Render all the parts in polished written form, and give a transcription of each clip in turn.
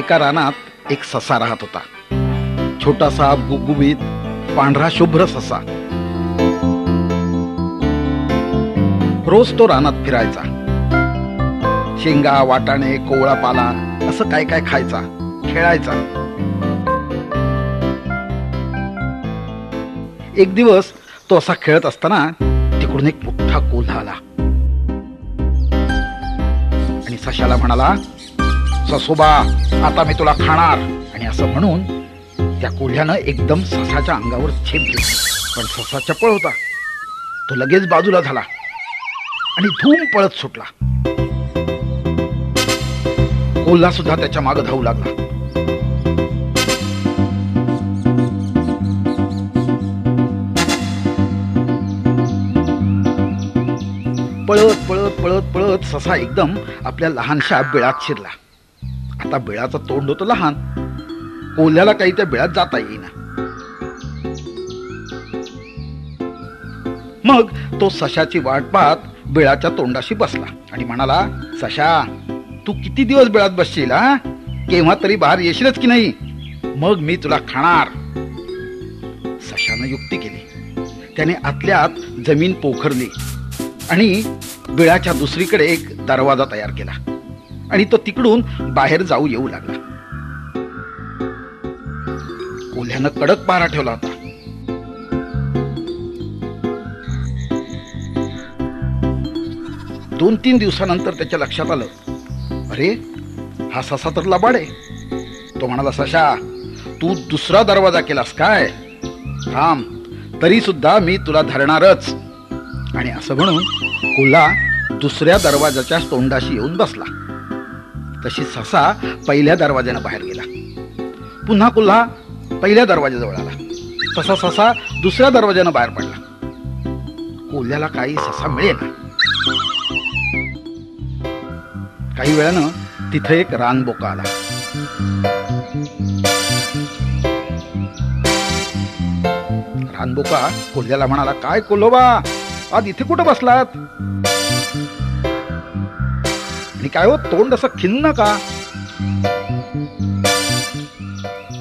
एका रानात एक ससा राहत होता. छोटासा गुबगुबीत पांढरा शुभ्र ससा. रोज तो रानात फिरायचा. शेंगा, वाटाणे, कोवळा पाला असं काय काय खायचा, खेळायचा. एक दिवस तो असा खेळत असताना तिकडून एक मोठा कोल्हा आला आणि सशाला म्हणाला, ससोबा, आता मी तुला खाणार. आणि असं म्हणून त्या कोल्ह्यानं एकदम ससाच्या अंगावर छेप दिली. पण ससा चपळ होता. तो लगेच बाजूला झाला आणि धूम पळत सुटला. कोल्हा सुद्धा त्याच्या मागे धावू लागला. पळत पळत पळत पळत ससा एकदम आपल्या लहानशा बिळात शिरला. आता बिळाचं तोंड होतं लहान. कोल्ह्याला काही त्या बिळात जाता येईना. मग तो सशाची वाट पाहत बिळाच्या तोंडाशी बसला आणि म्हणाला, सशा, तू किती दिवस बिळात बसशील? केव्हा तरी बाहेर येशीलच की नाही? मग मी तुला खाणार. सशानं युक्ती केली. त्याने आतल्या आत जमीन पोखरली आणि बिळाच्या दुसरीकडे एक दरवाजा तयार केला आणि तो तिकडून बाहेर जाऊ येऊ लागला. कोल्ह्यानं कडक पहारा ठेवला होता. दोन तीन दिवसानंतर त्याच्या लक्षात आलं, अरे, हा ससा तर लबाड आहे. तो म्हणाला, सशा, तू दुसरा दरवाजा केलास काय? थांब, तरी सुद्धा मी तुला धरणारच. आणि असं म्हणून कोल्हा दुसऱ्या दरवाजाच्या तोंडाशी येऊन बसला. तशी ससा पहिल्या दरवाज्यानं बाहेर गेला. पुन्हा कोल्हा पहिल्या दरवाजाजवळ आला. तसा ससा दुसऱ्या दरवाज्यानं बाहेर पडला. कोल्ह्याला काही ससा मिळेना. काही वेळानं तिथे एक रानबोका आला. रानबोका कोल्ह्याला म्हणाला, काय कोल्होबा, आज इथे कुठं बसलात? आणि काय हो, तोंड असं खिन्न का?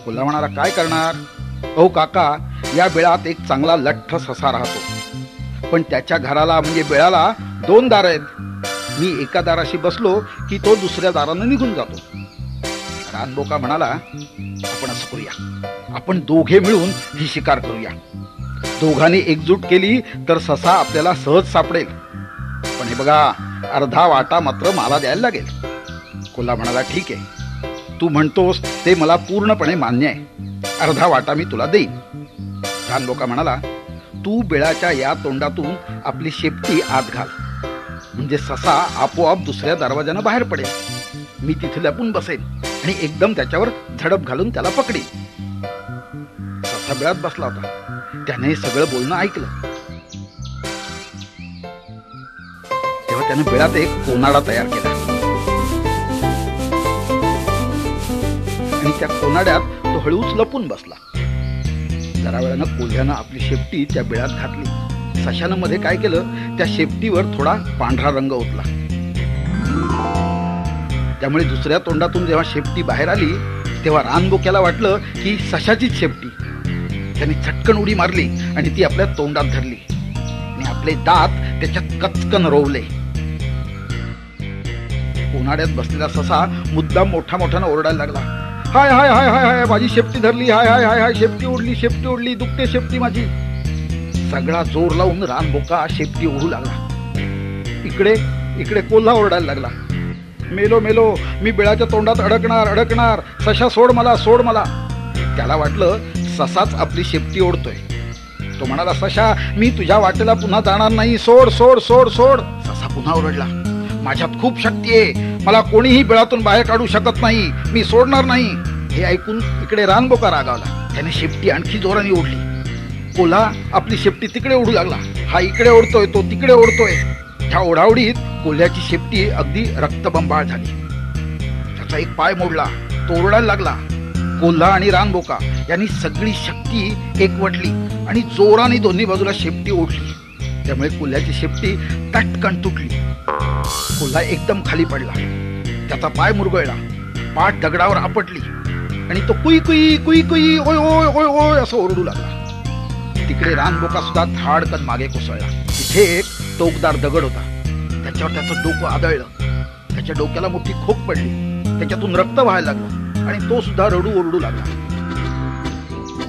कोल्हा म्हणाला, काय करणार? अहो काका, या बिळात एक चांगला लठ्ठ ससा राहतो. पण त्याच्या घराला म्हणजे बिळाला 2 दार आहेत. मी एका दाराशी बसलो की तो दुसऱ्या दारानं निघून जातो. रानबोका म्हणाला, आपण असं करूया, आपण दोघे मिळून ही शिकार करूया. दोघांनी एकजूट केली तर ससा आपल्याला सहज सापडेल. पण हे बघा, अर्धा वाटा मात्र मला द्यायला लागेल. कोल्हा म्हणाला, ठीक आहे, तू म्हणतोस ते मला पूर्णपणे मान्य आहे. अर्धा वाटा मी तुला देईन. रानबोका म्हणाला, तू बिळाच्या या तोंडातून आपली शेपटी आत घाल, म्हणजे ससा आपोआप दुसऱ्या दरवाजानं बाहेर पडेल. मी तिथे लपून बसेन आणि एकदम त्याच्यावर झडप घालून त्याला पकडेन. ससा बिळात बसला होता. त्याने सगळं बोलणं ऐकलं. तेव्हा त्याने बिळात एक कोनाडा तयार केला आणि त्या कोनाड्यात तो हळूच लपून बसला. जरा वेळानं कोल्ह्यानं आपली शेपटी त्या बिळात घातली. सशानं मध्ये काय केलं, त्या शेपटीवर थोडा पांढरा रंग ओतला. त्यामुळे दुसऱ्या तोंडातून जेव्हा शेपटी बाहेर आली तेव्हा रानबोक्याला वाटलं की सशाचीच शेपटी. त्याने चटकन उडी मारली आणि ती आपल्या तोंडात धरली आणि आपले दात त्याच्यात कचकन रोवले. कोनाड्यात बसलेला ससा मुद्दाम मोठा मोठ्यानं ओरडायला लागला, हाय हाय हाय हाय हाय, माझी शेपटी धरली, हाय हाय हाय हाय, शेपटी ओढली, दुखते शेपटी माझी. सगळा जोर लावून रानबोका शेपटी ओढू लागला. इकडे कोल्हा ओरडायला लागला, मेलो मेलो, मी बिळाच्या तोंडात अडकणार, सशा सोड मला. त्याला वाटलं ससाच आपली शेपटी ओढतोय. तो म्हणाला, सशा, मी तुझ्या वाटेला पुन्हा जाणार नाही, सोड. ससा पुन्हा ओरडला, माझ्यात खूप शक्ती आहे, मला कोणीही बिळातून बाहेर काढू शकत नाही, मी सोडणार नाही. हे ऐकून इकडे रानबोका रागावला. त्याने शेपटी आणखी जोराने ओढली. कोल्हा आपली शेपटी तिकडे ओढू लागला. हा इकडे ओढतोय, तो तिकडे ओढतोय. ह्या ओढावडीत कोल्ह्याची शेपटी अगदी रक्तबंबाळ झाली. त्याचा एक पाय मोडला. तो ओरडायला लागला. कोल्हा आणि रानबोका यांनी सगळी शक्ती एकवटली आणि जोराने दोन्ही बाजूला शेपटी ओढली. त्यामुळे कोल्ह्याची शेपटी तटकन तुटली. कोल्हा एकदम खाली पडला. त्याचा पाय मुरगळला. पाठ दगडावर आपटली आणि तो कुई कुई कुई कुई ओय ओय ओय ओय असं ओरडू लागला. तिकडे रानबोका सुद्धा धाडकन मागे कोसळला. तिथे एक टोकदार दगड होता. त्याच्यावर त्याचं डोकं आदळलं. त्याच्या डोक्याला मोठी खोक पडली. त्याच्यातून रक्त व्हायला लागलं आणि तो सुद्धा रडू ओरडू लागला.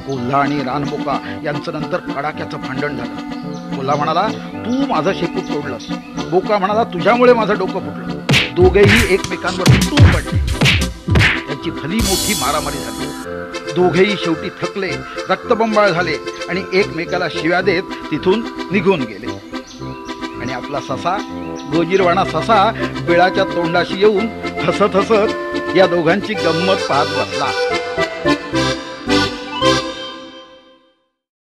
कोल्हा आणि रानबोका यांचं नंतर कडाक्याचं भांडण झालं. कोल्हा म्हणाला, तू माझं शेपूट तोडलंस. बोका म्हणाला, तुझ्यामुळे माझं डोकं फुटलं. दोघेही एकमेकांवर तुटून पडले. त्यांची भली मोठी मारामारी झाली. दोघेही शेवटी थकले, रक्तबंबाळ झाले आणि एकमेकाला शिव्या देत तिथून निघून गेले. आणि आपला ससा, गोजीरवाणा ससा, बिळाच्या तोंडाशी येऊन हसत हसत या दोघांची गंमत पाहत बसला.